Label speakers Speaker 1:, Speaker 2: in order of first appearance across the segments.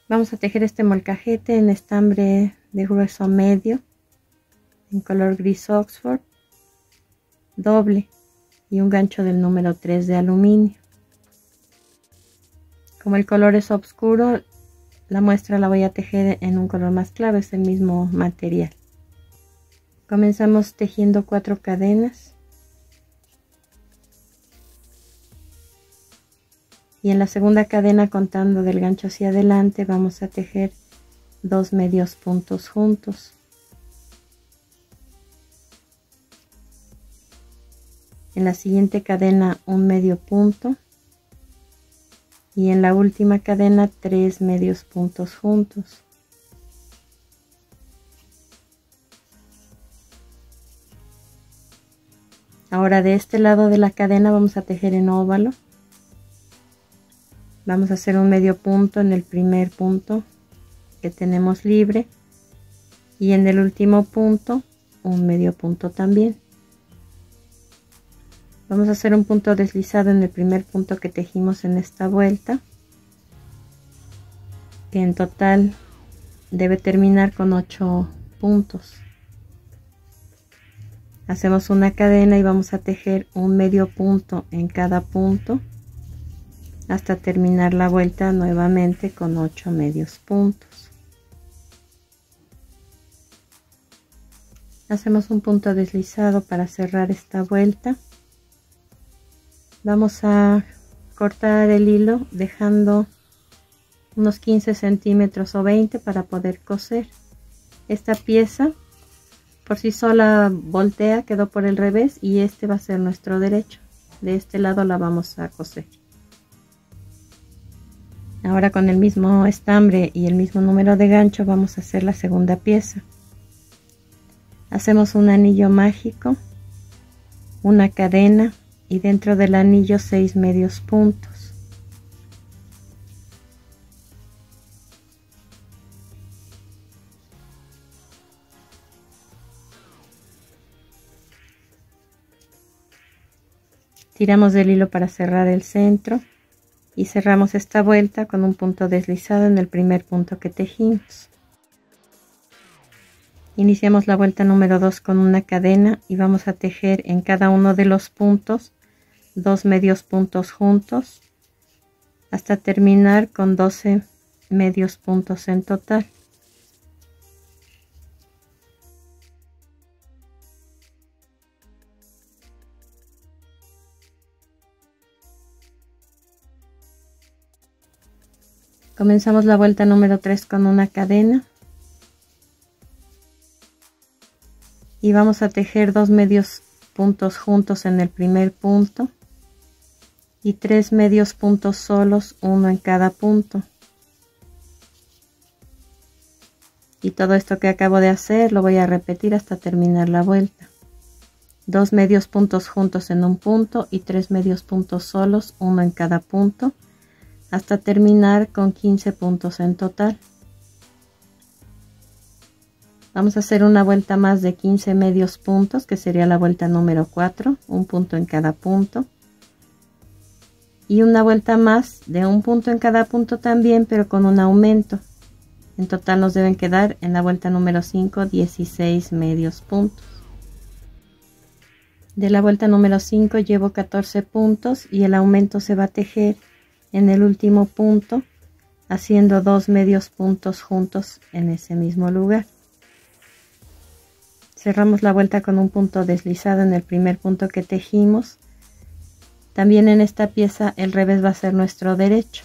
Speaker 1: Vamos a tejer este molcajete en estambre de grueso medio, en color gris Oxford, doble y un gancho del número 3 de aluminio. Como el color es oscuro, la muestra la voy a tejer en un color más claro, es el mismo material. Comenzamos tejiendo 4 cadenas. Y en la segunda cadena, contando del gancho hacia adelante, vamos a tejer 2 medios puntos juntos. En la siguiente cadena un medio punto y en la última cadena 3 medios puntos juntos. Ahora de este lado de la cadena vamos a tejer en óvalo. Vamos a hacer un medio punto en el primer punto que tenemos libre y en el último punto un medio punto también. Vamos a hacer un punto deslizado en el primer punto que tejimos en esta vuelta, que en total debe terminar con 8 puntos. Hacemos una cadena y vamos a tejer un medio punto en cada punto hasta terminar la vuelta nuevamente con 8 medios puntos. Hacemos un punto deslizado para cerrar esta vuelta. Vamos a cortar el hilo dejando unos 15 centímetros o 20 para poder coser. Esta pieza por sí sola voltea, quedó por el revés y este va a ser nuestro derecho. De este lado la vamos a coser. Ahora con el mismo estambre y el mismo número de gancho vamos a hacer la segunda pieza. Hacemos un anillo mágico, una cadena y dentro del anillo 6 medios puntos. Tiramos del hilo para cerrar el centro y cerramos esta vuelta con un punto deslizado en el primer punto que tejimos. Iniciamos la vuelta número 2 con una cadena y vamos a tejer en cada uno de los puntos 2 medios puntos juntos hasta terminar con 12 medios puntos en total. Comenzamos la vuelta número 3 con una cadena y vamos a tejer 2 medios puntos juntos en el primer punto y 3 medios puntos solos, uno en cada punto. Y todo esto que acabo de hacer lo voy a repetir hasta terminar la vuelta. 2 medios puntos juntos en un punto y 3 medios puntos solos, uno en cada punto, hasta terminar con 15 puntos en total. Vamos a hacer una vuelta más de 15 medios puntos, que sería la vuelta número 4, un punto en cada punto. Y una vuelta más de un punto en cada punto también, pero con un aumento. En total nos deben quedar en la vuelta número 5, 16 medios puntos. De la vuelta número 5 llevo 14 puntos y el aumento se va a tejer en el último punto, haciendo 2 medios puntos juntos en ese mismo lugar. Cerramos la vuelta con un punto deslizado en el primer punto que tejimos. También en esta pieza el revés va a ser nuestro derecho.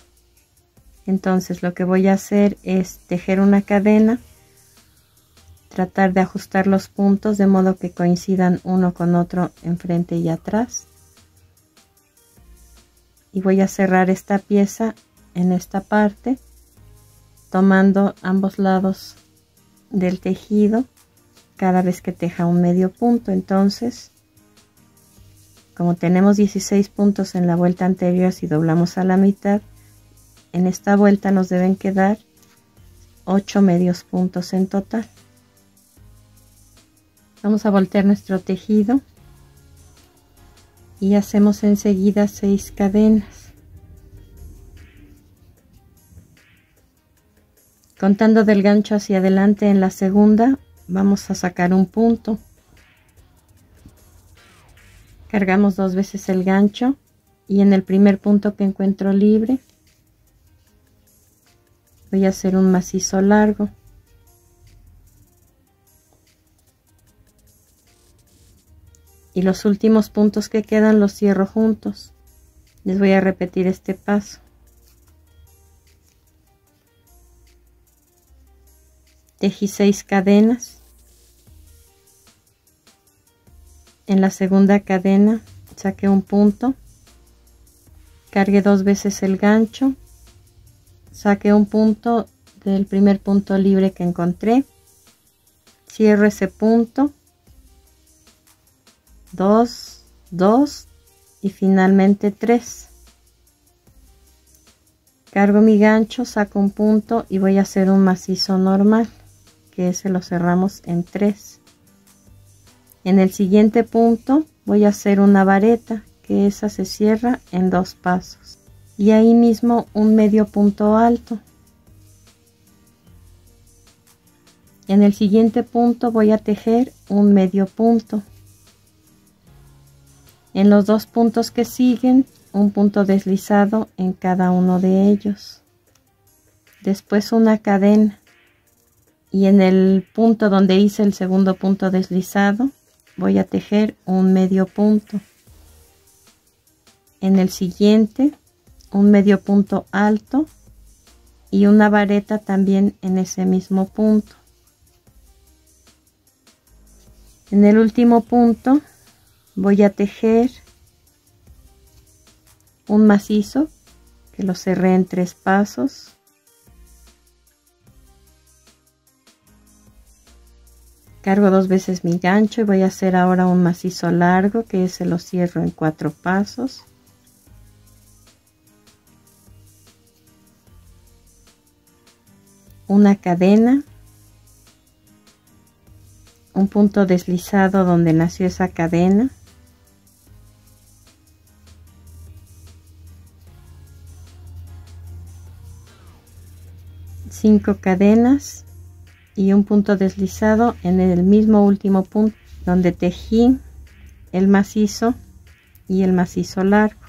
Speaker 1: Entonces lo que voy a hacer es tejer una cadena, tratar de ajustar los puntos de modo que coincidan uno con otro enfrente y atrás. Y voy a cerrar esta pieza en esta parte, tomando ambos lados del tejido cada vez que teja un medio punto. Entonces, como tenemos 16 puntos en la vuelta anterior, si doblamos a la mitad, en esta vuelta nos deben quedar 8 medios puntos en total. Vamos a voltear nuestro tejido y hacemos enseguida 6 cadenas. Contando del gancho hacia adelante en la segunda, vamos a sacar un punto. Cargamos 2 veces el gancho y en el primer punto que encuentro libre voy a hacer un macizo largo. Y los últimos puntos que quedan los cierro juntos. Les voy a repetir este paso. Tejí 6 cadenas. En la segunda cadena saqué un punto, cargué 2 veces el gancho, saqué un punto del primer punto libre que encontré, cierro ese punto, 2, 2 y finalmente 3. Cargo mi gancho, saco un punto y voy a hacer un macizo normal, que ese lo cerramos en 3. En el siguiente punto voy a hacer una vareta, que esa se cierra en 2 pasos. Y ahí mismo un medio punto alto. En el siguiente punto voy a tejer un medio punto. En los 2 puntos que siguen, un punto deslizado en cada uno de ellos. Después una cadena. Y en el punto donde hice el segundo punto deslizado, voy a tejer un medio punto. En el siguiente, un medio punto alto y una vareta también en ese mismo punto. En el último punto voy a tejer un macizo que lo cerré en 3 pasos. Cargo 2 veces mi gancho y voy a hacer ahora un macizo largo, que ese lo cierro en 4 pasos. Una cadena, un punto deslizado donde nació esa cadena, cinco cadenas y un punto deslizado en el mismo último punto donde tejí el macizo y el macizo largo.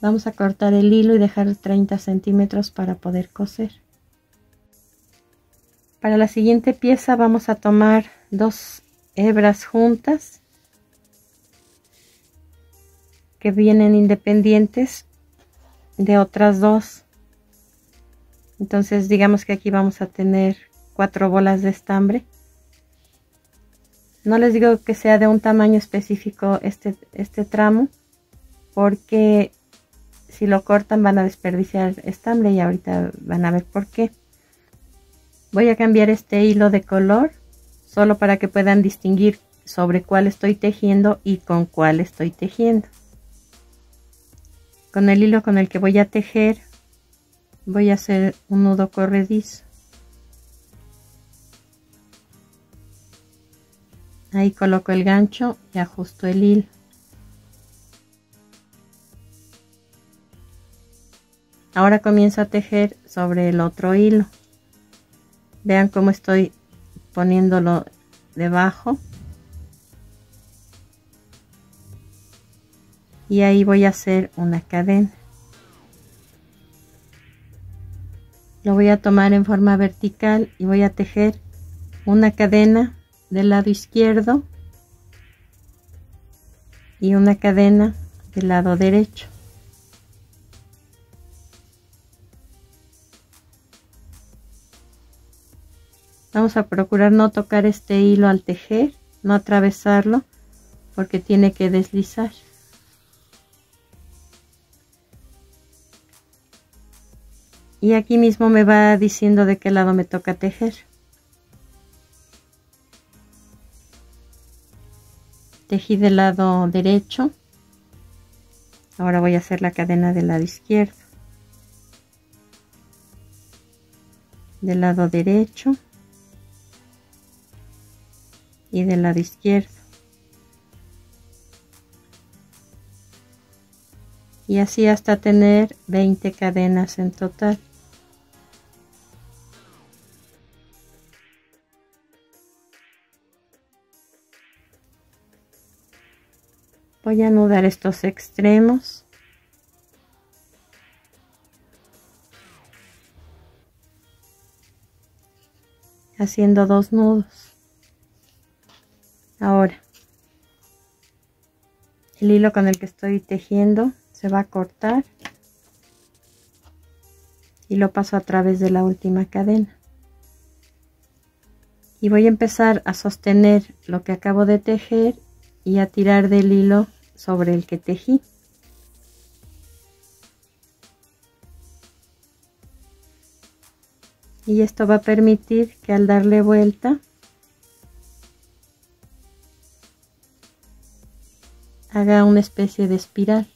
Speaker 1: Vamos a cortar el hilo y dejar 30 centímetros para poder coser. Para la siguiente pieza vamos a tomar 2 hebras juntas que vienen independientes de otras 2. Entonces digamos que aquí vamos a tener 4 bolas de estambre. No les digo que sea de un tamaño específico este tramo, porque si lo cortan van a desperdiciar estambre y ahorita van a ver por qué. Voy a cambiar este hilo de color solo para que puedan distinguir sobre cuál estoy tejiendo y con cuál estoy tejiendo. Con el hilo con el que voy a tejer voy a hacer un nudo corredizo. Ahí coloco el gancho y ajusto el hilo. Ahora comienzo a tejer sobre el otro hilo. Vean cómo estoy poniéndolo debajo. Y ahí voy a hacer una cadena. Lo voy a tomar en forma vertical y voy a tejer una cadena del lado izquierdo y una cadena del lado derecho. Vamos a procurar no tocar este hilo al tejer, no atravesarlo, porque tiene que deslizar. Y aquí mismo me va diciendo de qué lado me toca tejer. Tejí del lado derecho. Ahora voy a hacer la cadena del lado izquierdo. Del lado derecho. Y del lado izquierdo. y así hasta tener 20 cadenas en total. Voy a anudar estos extremos. Haciendo 2 nudos. Ahora, el hilo con el que estoy tejiendo se va a cortar y lo paso a través de la última cadena. Y voy a empezar a sostener lo que acabo de tejer y a tirar del hilo sobre el que tejí. Y esto va a permitir que al darle vuelta haga una especie de espiral.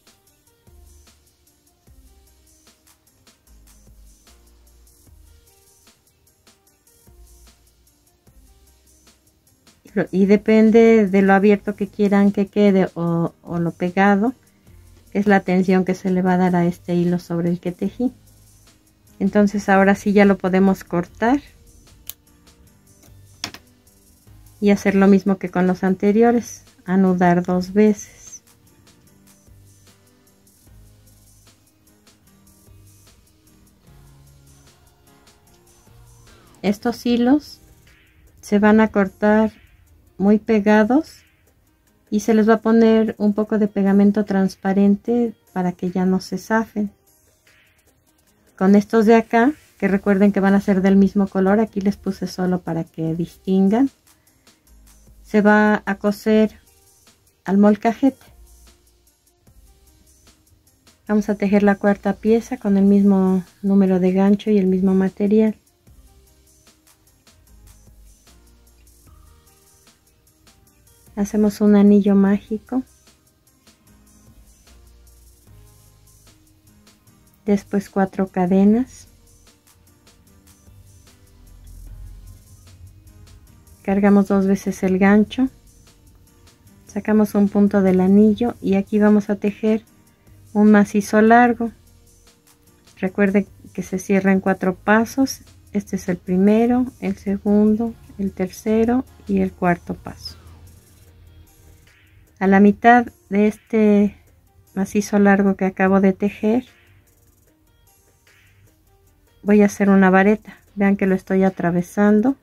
Speaker 1: Y depende de lo abierto que quieran que quede o lo pegado, es la tensión que se le va a dar a este hilo sobre el que tejí. Entonces ahora sí ya lo podemos cortar y hacer lo mismo que con los anteriores, anudar 2 veces. Estos hilos se van a cortar muy pegados y se les va a poner un poco de pegamento transparente para que ya no se zafen. Con estos de acá, que recuerden que van a ser del mismo color, aquí les puse solo para que distingan, se va a coser al molcajete. Vamos a tejer la cuarta pieza con el mismo número de gancho y el mismo material. Hacemos un anillo mágico. Después 4 cadenas. Cargamos 2 veces el gancho. Sacamos un punto del anillo y aquí vamos a tejer un macizo largo. Recuerden que se cierra en 4 pasos. Este es el primero, el segundo, el tercero y el cuarto paso. A la mitad de este macizo largo que acabo de tejer, voy a hacer una vareta. Vean que lo estoy atravesando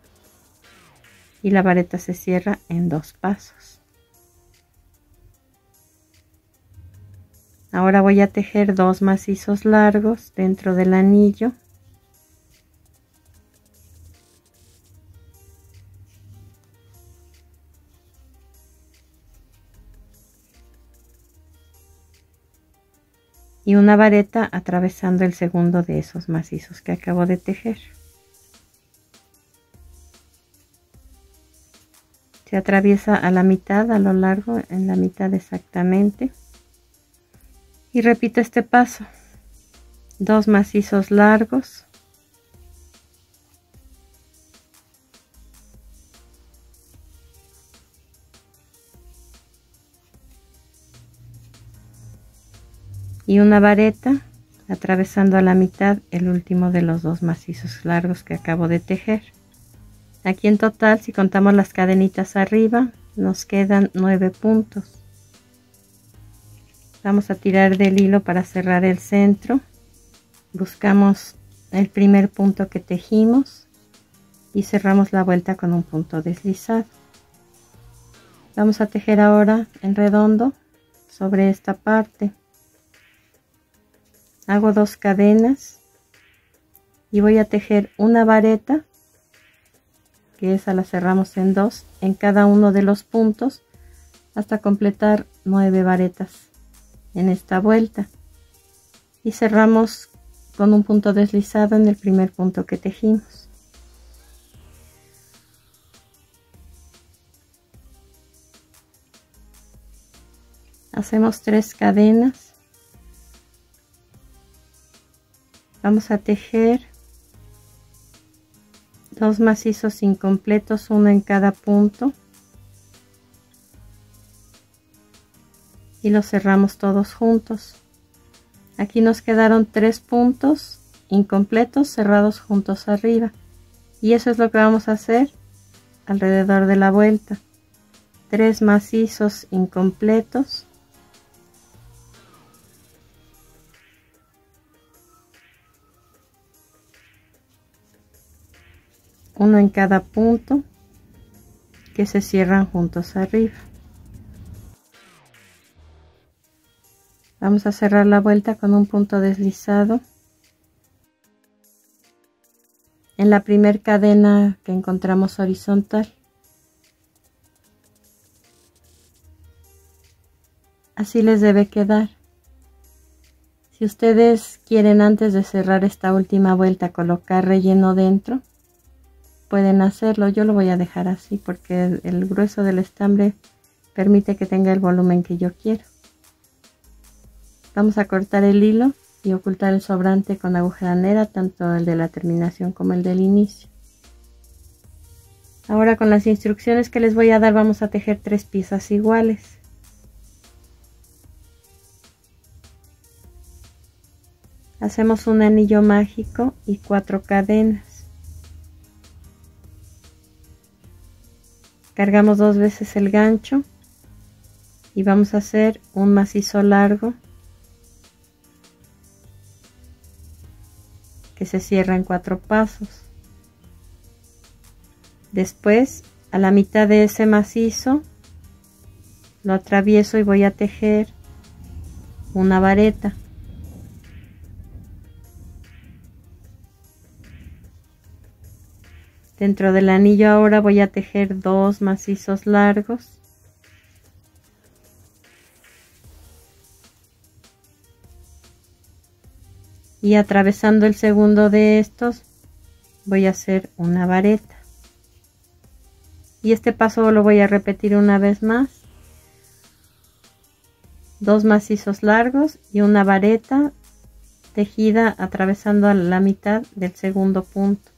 Speaker 1: y la vareta se cierra en 2 pasos. Ahora voy a tejer 2 macizos largos dentro del anillo. Y una vareta atravesando el segundo de esos macizos que acabo de tejer. Se atraviesa a la mitad, a lo largo, en la mitad exactamente. Y repito este paso. 2 macizos largos. Y una vareta atravesando a la mitad el último de los 2 macizos largos que acabo de tejer. Aquí en total, si contamos las cadenitas arriba, nos quedan 9 puntos. Vamos a tirar del hilo para cerrar el centro. Buscamos el primer punto que tejimos y cerramos la vuelta con un punto deslizado. Vamos a tejer ahora en redondo sobre esta parte. Hago 2 cadenas y voy a tejer una vareta, que esa la cerramos en 2 en cada uno de los puntos hasta completar 9 varetas en esta vuelta, y cerramos con un punto deslizado en el primer punto que tejimos. Hacemos 3 cadenas. Vamos a tejer 2 macizos incompletos, uno en cada punto, y los cerramos todos juntos. Aquí nos quedaron 3 puntos incompletos cerrados juntos arriba, y eso es lo que vamos a hacer alrededor de la vuelta. 3 macizos incompletos, uno en cada punto, que se cierran juntos arriba. Vamos a cerrar la vuelta con un punto deslizado en la primer cadena que encontramos horizontal. Así les debe quedar. Si ustedes quieren, antes de cerrar esta última vuelta, colocar relleno dentro, pueden hacerlo. Yo lo voy a dejar así porque el grueso del estambre permite que tenga el volumen que yo quiero. Vamos a cortar el hilo y ocultar el sobrante con aguja lanera, tanto el de la terminación como el del inicio. Ahora, con las instrucciones que les voy a dar, vamos a tejer 3 piezas iguales. Hacemos un anillo mágico y 4 cadenas. Cargamos 2 veces el gancho y vamos a hacer un macizo largo que se cierra en 4 pasos. Después, a la mitad de ese macizo lo atravieso y voy a tejer una vareta. Dentro del anillo ahora voy a tejer 2 macizos largos. Y atravesando el segundo de estos voy a hacer una vareta. Y este paso lo voy a repetir una vez más. 2 macizos largos y una vareta tejida atravesando a la mitad del segundo punto.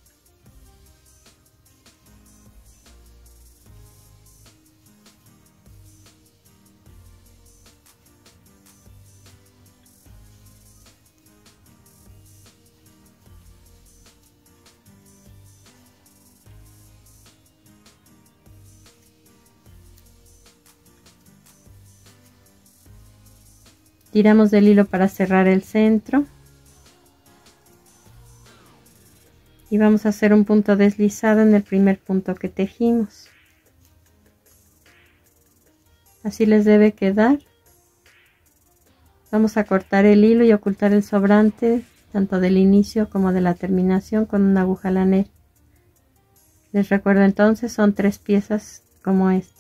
Speaker 1: Tiramos del hilo para cerrar el centro y vamos a hacer un punto deslizado en el primer punto que tejimos. Así les debe quedar. Vamos a cortar el hilo y ocultar el sobrante tanto del inicio como de la terminación con una aguja lanera. Les recuerdo entonces, son 3 piezas como esta.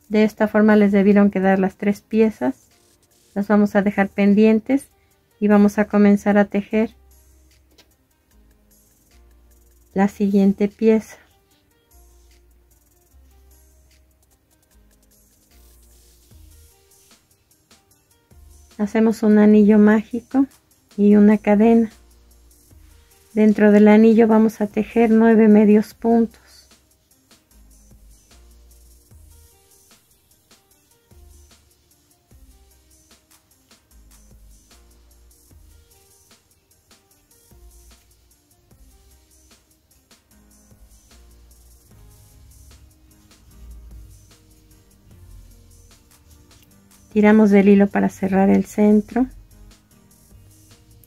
Speaker 1: De esta forma les debieron quedar las 3 piezas. Las vamos a dejar pendientes y vamos a comenzar a tejer la siguiente pieza. Hacemos un anillo mágico y una cadena. Dentro del anillo vamos a tejer 9 medios puntos. Tiramos del hilo para cerrar el centro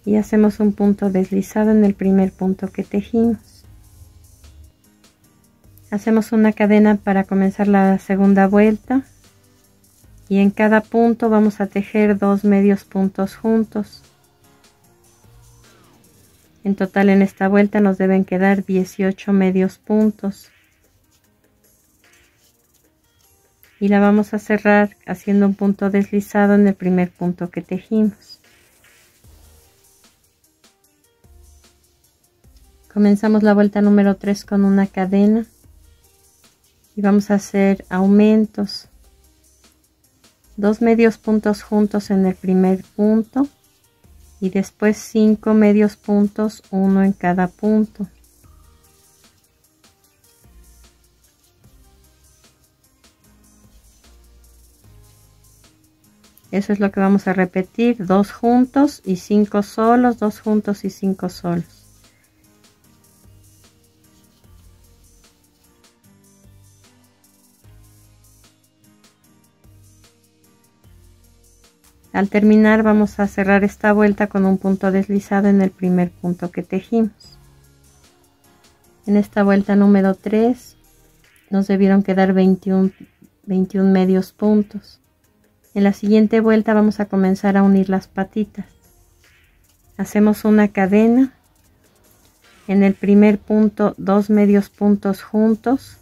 Speaker 1: y hacemos un punto deslizado en el primer punto que tejimos. Hacemos una cadena para comenzar la segunda vuelta y en cada punto vamos a tejer 2 medios puntos juntos. En total en esta vuelta nos deben quedar 18 medios puntos. Y la vamos a cerrar haciendo un punto deslizado en el primer punto que tejimos. Comenzamos la vuelta número 3 con una cadena y vamos a hacer aumentos. 2 medios puntos juntos en el primer punto y después 5 medios puntos, uno en cada punto. Eso es lo que vamos a repetir, 2 juntos y 5 solos, 2 juntos y 5 solos. Al terminar vamos a cerrar esta vuelta con un punto deslizado en el primer punto que tejimos. En esta vuelta número 3 nos debieron quedar 21 medios puntos. En la siguiente vuelta vamos a comenzar a unir las patitas. Hacemos una cadena. En el primer punto 2 medios puntos juntos.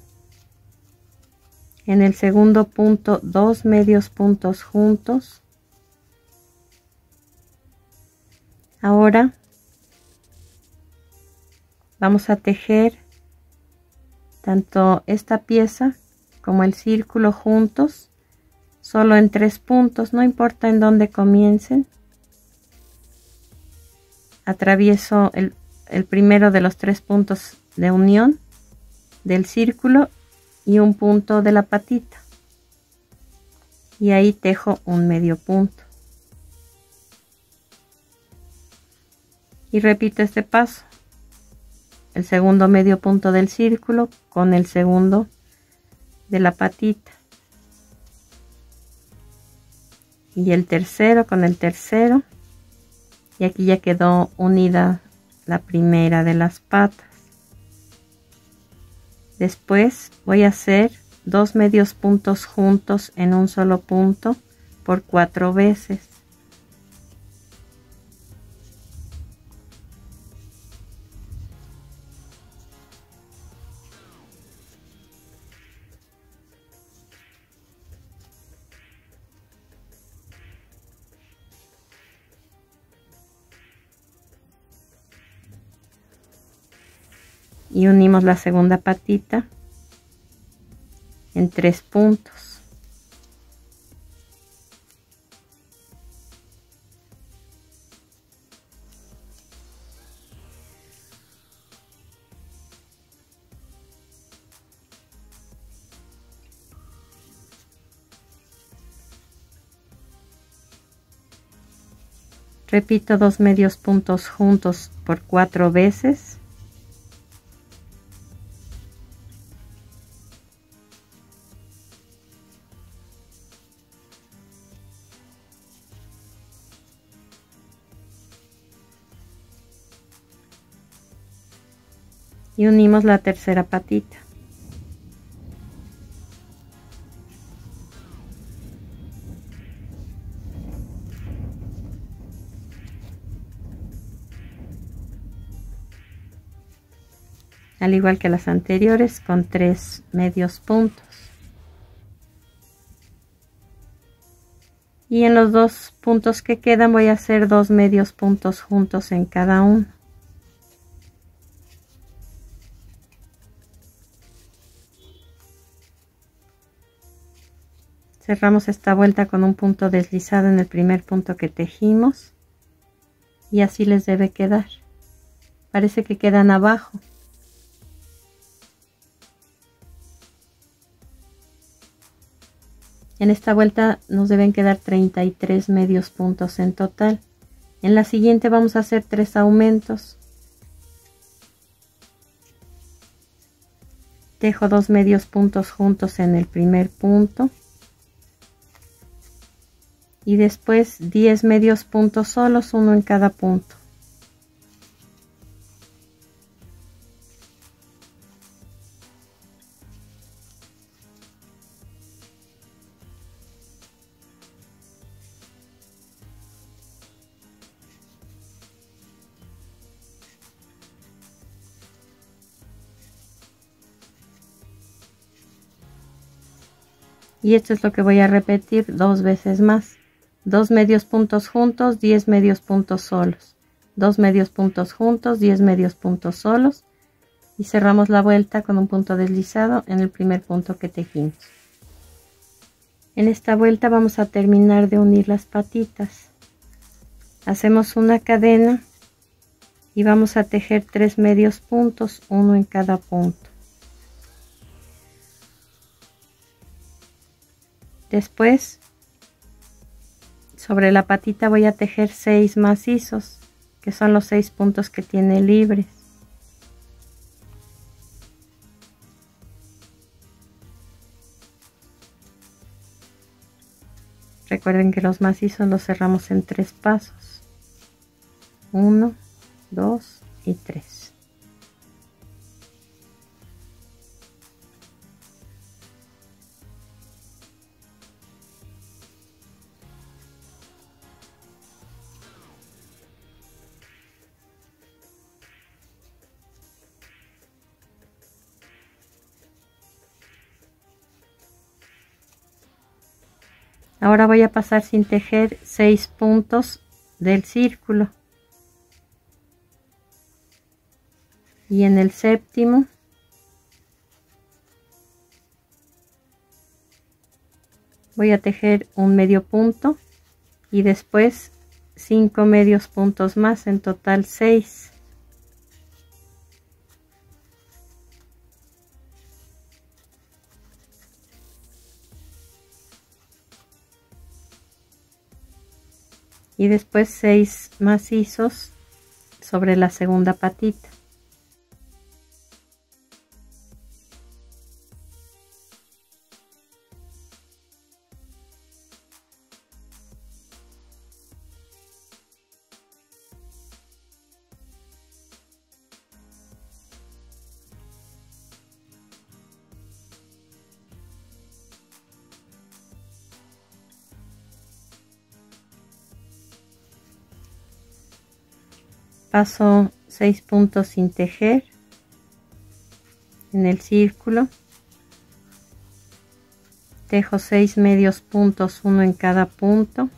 Speaker 1: En el segundo punto 2 medios puntos juntos. Ahora vamos a tejer tanto esta pieza como el círculo juntos, solo en 3 puntos, no importa en dónde comiencen. Atravieso el primero de los 3 puntos de unión del círculo y un punto de la patita, y ahí tejo un medio punto. Y repito este paso, el segundo medio punto del círculo con el segundo de la patita, y el tercero con el tercero, y aquí ya quedó unida la primera de las patas. Después voy a hacer 2 medios puntos juntos en un solo punto por 4 veces. Y unimos la segunda patita en 3 puntos. Repito 2 medios puntos juntos por 4 veces. Y unimos la tercera patita. Al igual que las anteriores, con 3 medios puntos. Y en los 2 puntos que quedan voy a hacer 2 medios puntos juntos en cada uno. Cerramos esta vuelta con un punto deslizado en el primer punto que tejimos, y así les debe quedar. Parece que quedan abajo. En esta vuelta nos deben quedar 33 medios puntos en total. En la siguiente vamos a hacer 3 aumentos. Tejo 2 medios puntos juntos en el primer punto. Y después 10 medios puntos solos, uno en cada punto. Y esto es lo que voy a repetir 2 veces más. 2 medios puntos juntos, 10 medios puntos solos. 2 medios puntos juntos, 10 medios puntos solos. Y cerramos la vuelta con un punto deslizado en el primer punto que tejimos. En esta vuelta vamos a terminar de unir las patitas. Hacemos una cadena y vamos a tejer 3 medios puntos, uno en cada punto. Después Sobre la patita voy a tejer 6 macizos, que son los 6 puntos que tiene libres. Recuerden que los macizos los cerramos en 3 pasos. 1, 2 y 3. Ahora voy a pasar sin tejer 6 puntos del círculo. Y en el séptimo voy a tejer un medio punto y después 5 medios puntos más, en total 6. Y después 6 macizos sobre la segunda patita. Paso 6 puntos sin tejer en el círculo, tejo 6 medios puntos, uno en cada punto,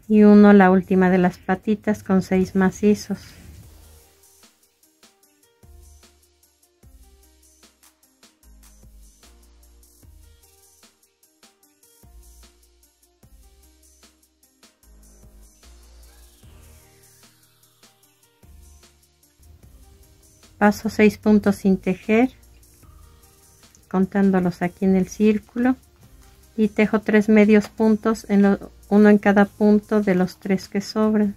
Speaker 1: y uno la última de las patitas con 6 macizos. Paso 6 puntos sin tejer, contándolos aquí en el círculo, y tejo 3 medios puntos, uno en cada punto de los 3 que sobran.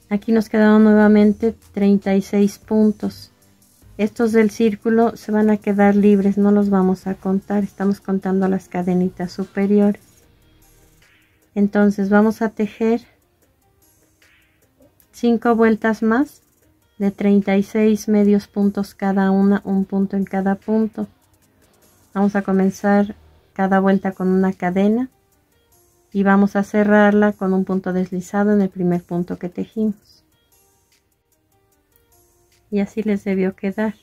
Speaker 1: Aquí nos quedaron nuevamente 36 puntos. Estos del círculo se van a quedar libres, no los vamos a contar, estamos contando las cadenitas superiores. Entonces vamos a tejer 5 vueltas más de 36 medios puntos cada una, un punto en cada punto. Vamos a comenzar cada vuelta con una cadena y vamos a cerrarla con un punto deslizado en el primer punto que tejimos. Y así les debió quedar.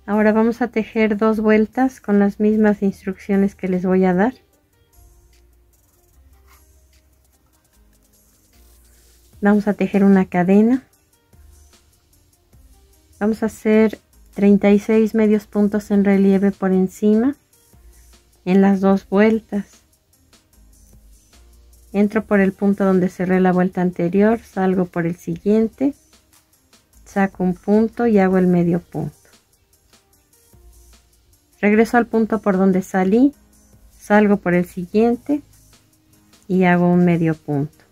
Speaker 1: Ahora vamos a tejer 2 vueltas con las mismas instrucciones que les voy a dar. Vamos a tejer una cadena. Vamos a hacer 36 medios puntos en relieve por encima en las 2 vueltas. Entro por el punto donde cerré la vuelta anterior, salgo por el siguiente, saco un punto y hago el medio punto. Regreso al punto por donde salí, salgo por el siguiente y hago un medio punto.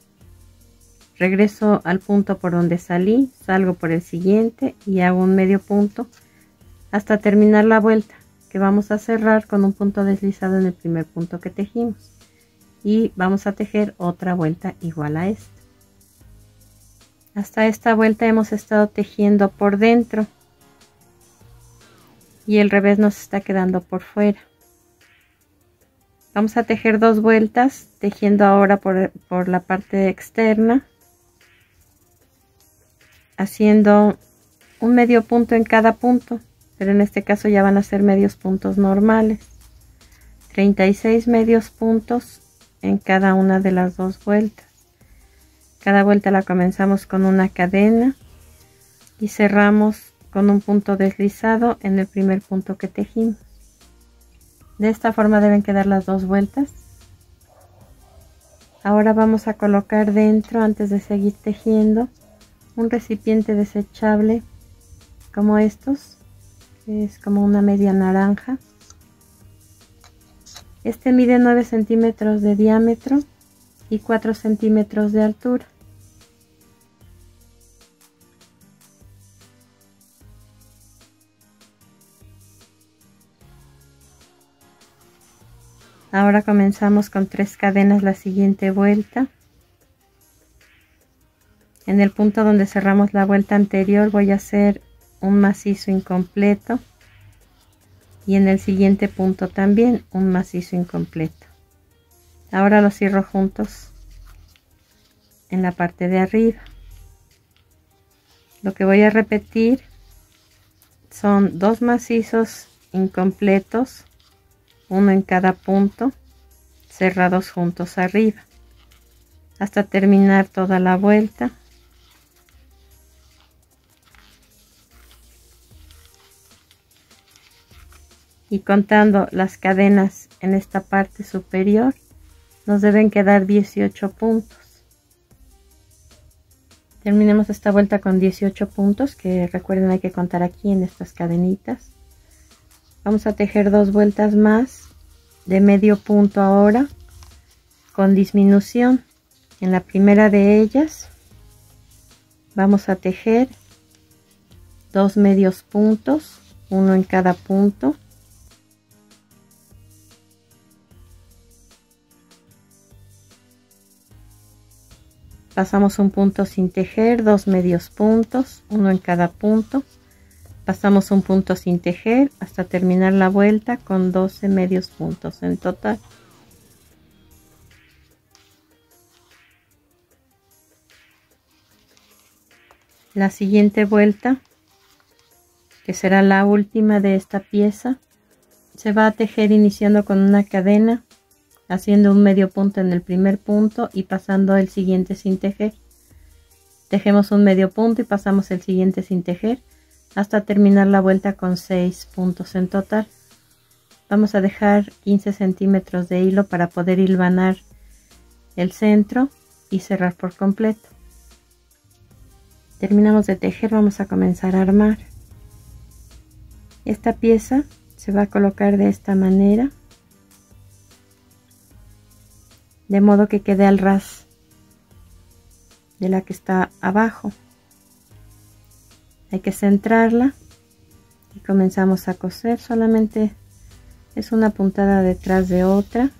Speaker 1: Regreso al punto por donde salí, salgo por el siguiente y hago un medio punto hasta terminar la vuelta, que vamos a cerrar con un punto deslizado en el primer punto que tejimos. Y vamos a tejer otra vuelta igual a esta. Hasta esta vuelta hemos estado tejiendo por dentro y el revés nos está quedando por fuera. Vamos a tejer 2 vueltas tejiendo ahora por la parte externa, haciendo un medio punto en cada punto, pero en este caso ya van a ser medios puntos normales. 36 medios puntos en cada una de las 2 vueltas. Cada vuelta la comenzamos con una cadena y cerramos con un punto deslizado en el primer punto que tejimos. De esta forma deben quedar las dos vueltas. Ahora vamos a colocar dentro, antes de seguir tejiendo, un recipiente desechable como estos, que es como una media naranja. Este mide 9 centímetros de diámetro y 4 centímetros de altura. Ahora comenzamos con 3 cadenas la siguiente vuelta. En el punto donde cerramos la vuelta anterior voy a hacer un macizo incompleto y en el siguiente punto también un macizo incompleto. Ahora los cierro juntos en la parte de arriba. Lo que voy a repetir son 2 macizos incompletos, uno en cada punto, cerrados juntos arriba, hasta terminar toda la vuelta. Y contando las cadenas en esta parte superior, nos deben quedar 18 puntos. Terminemos esta vuelta con 18 puntos, que recuerden hay que contar aquí en estas cadenitas. Vamos a tejer 2 vueltas más de medio punto ahora, con disminución. En la primera de ellas vamos a tejer 2 medios puntos, uno en cada punto. Pasamos un punto sin tejer, 2 medios puntos, uno en cada punto. Pasamos un punto sin tejer hasta terminar la vuelta con 12 medios puntos en total. La siguiente vuelta, que será la última de esta pieza, se va a tejer iniciando con una cadena, haciendo un medio punto en el primer punto y pasando el siguiente sin tejer. Tejemos un medio punto y pasamos el siguiente sin tejer hasta terminar la vuelta con 6 puntos en total. Vamos a dejar 15 centímetros de hilo para poder hilvanar el centro y cerrar por completo. Terminamos de tejer, vamos a comenzar a armar. Esta pieza se va a colocar de esta manera, de modo que quede al ras de la que está abajo. Hay que centrarla y comenzamos a coser. Solamente es una puntada detrás de otra,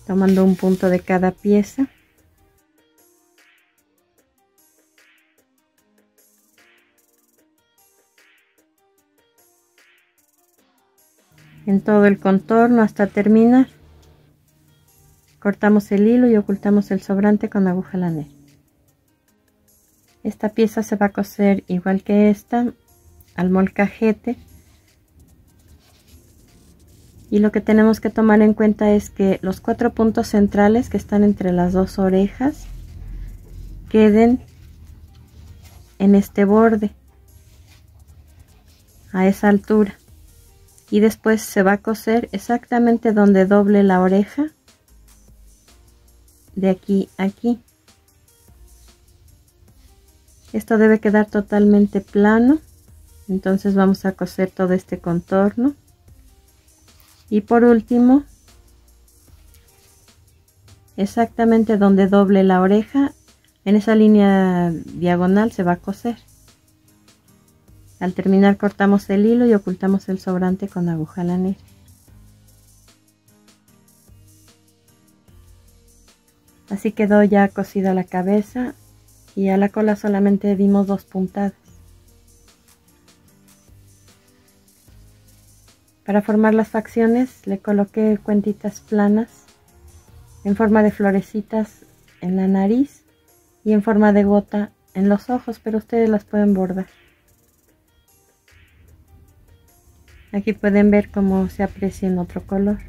Speaker 1: tomando un punto de cada pieza. En todo el contorno hasta terminar. Cortamos el hilo y ocultamos el sobrante con aguja lanera. Esta pieza se va a coser igual que esta, al molcajete. Y lo que tenemos que tomar en cuenta es que los 4 puntos centrales que están entre las 2 orejas queden en este borde, a esa altura. Y después se va a coser exactamente donde doble la oreja, de aquí a aquí. Esto debe quedar totalmente plano, entonces vamos a coser todo este contorno. Y por último, exactamente donde doble la oreja, en esa línea diagonal se va a coser. Al terminar cortamos el hilo y ocultamos el sobrante con aguja lanera. Así quedó ya cosida la cabeza y a la cola solamente dimos 2 puntadas. Para formar las facciones le coloqué cuentitas planas en forma de florecitas en la nariz y en forma de gota en los ojos, pero ustedes las pueden bordar. Aquí pueden ver cómo se aprecia en otro color.